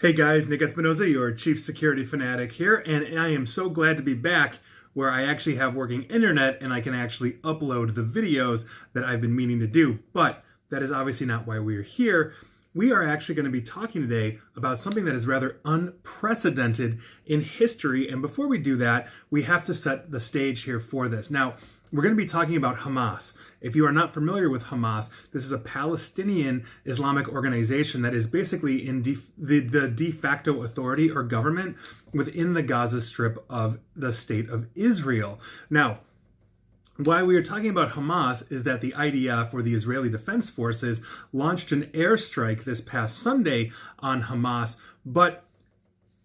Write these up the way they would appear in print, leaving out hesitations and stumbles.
Hey guys, Nick Espinoza, your chief security fanatic here, and I am so glad to be back where I actually have working internet and I can actually upload the videos that I've been meaning to do. But that is obviously not why we are here. We are actually going to be talking today about something that is rather unprecedented in history. And before we do that, we have to set the stage here for this. Now, we're going to be talking about Hamas. If you are not familiar with Hamas, this is a Palestinian Islamic organization that is basically in the de facto authority or government within the Gaza Strip of the state of Israel. Now, why we are talking about Hamas is that the IDF, or the Israeli Defense Forces, launched an airstrike this past Sunday on Hamas, but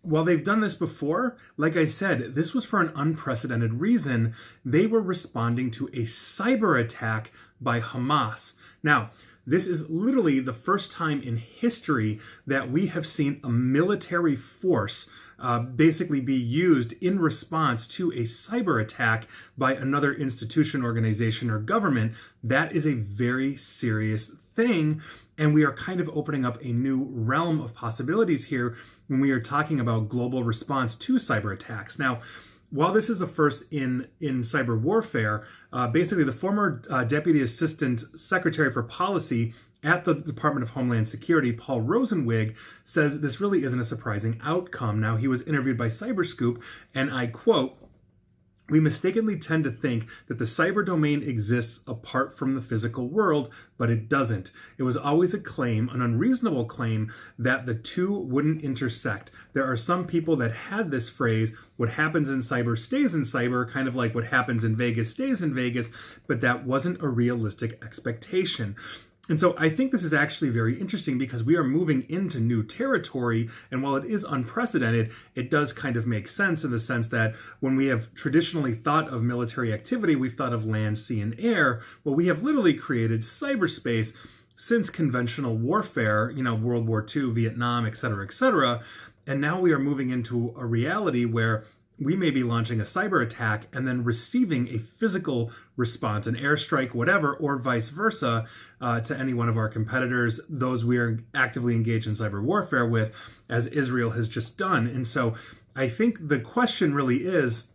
while they've done this before, like I said, this was for an unprecedented reason. They were responding to a cyber attack by Hamas. Now, this is literally the first time in history that we have seen a military force basically be used in response to a cyber attack by another institution, organization, or government. That is a very serious thing, and we are kind of opening up a new realm of possibilities here when we are talking about global response to cyber attacks. Now, while this is a first in cyber warfare, basically the former Deputy Assistant Secretary for Policy at the Department of Homeland Security, Paul Rosenzweig, says this really isn't a surprising outcome. Now, he was interviewed by Cyberscoop, and I quote, "We mistakenly tend to think that the cyber domain exists apart from the physical world, but it doesn't. It was always a claim, an unreasonable claim, that the two wouldn't intersect. There are some people that had this phrase, what happens in cyber stays in cyber, kind of like what happens in Vegas stays in Vegas, but that wasn't a realistic expectation." And so I think this is actually very interesting because we are moving into new territory, and while it is unprecedented, it does kind of make sense in the sense that when we have traditionally thought of military activity, we've thought of land, sea, and air. Well, we have literally created cyberspace since conventional warfare, World War II, Vietnam, et cetera, and now we are moving into a reality where we may be launching a cyber attack and then receiving a physical response, an airstrike, whatever, or vice versa, to any one of our competitors, those we are actively engaged in cyber warfare with, as Israel has just done. And so I think the question really is,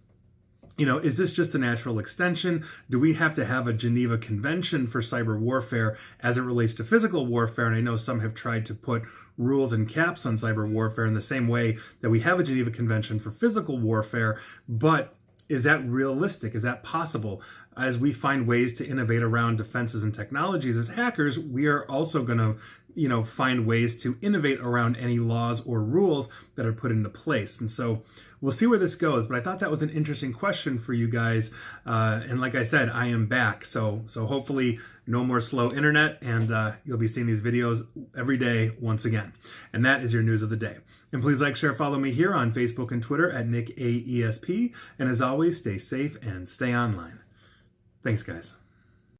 is this just a natural extension? Do we have to have a Geneva Convention for cyber warfare as it relates to physical warfare? And I know some have tried to put rules and caps on cyber warfare in the same way that we have a Geneva Convention for physical warfare. But is that realistic? Is that possible? As we find ways to innovate around defenses and technologies as hackers, we are also going to find ways to innovate around any laws or rules that are put into place. And so we'll see where this goes. But I thought that was an interesting question for you guys. And like I said, I am back. So hopefully no more slow internet, and you'll be seeing these videos every day once again. And that is your news of the day. And please like, share, follow me here on Facebook and Twitter at NickAESP. And as always, stay safe and stay online. Thanks, guys.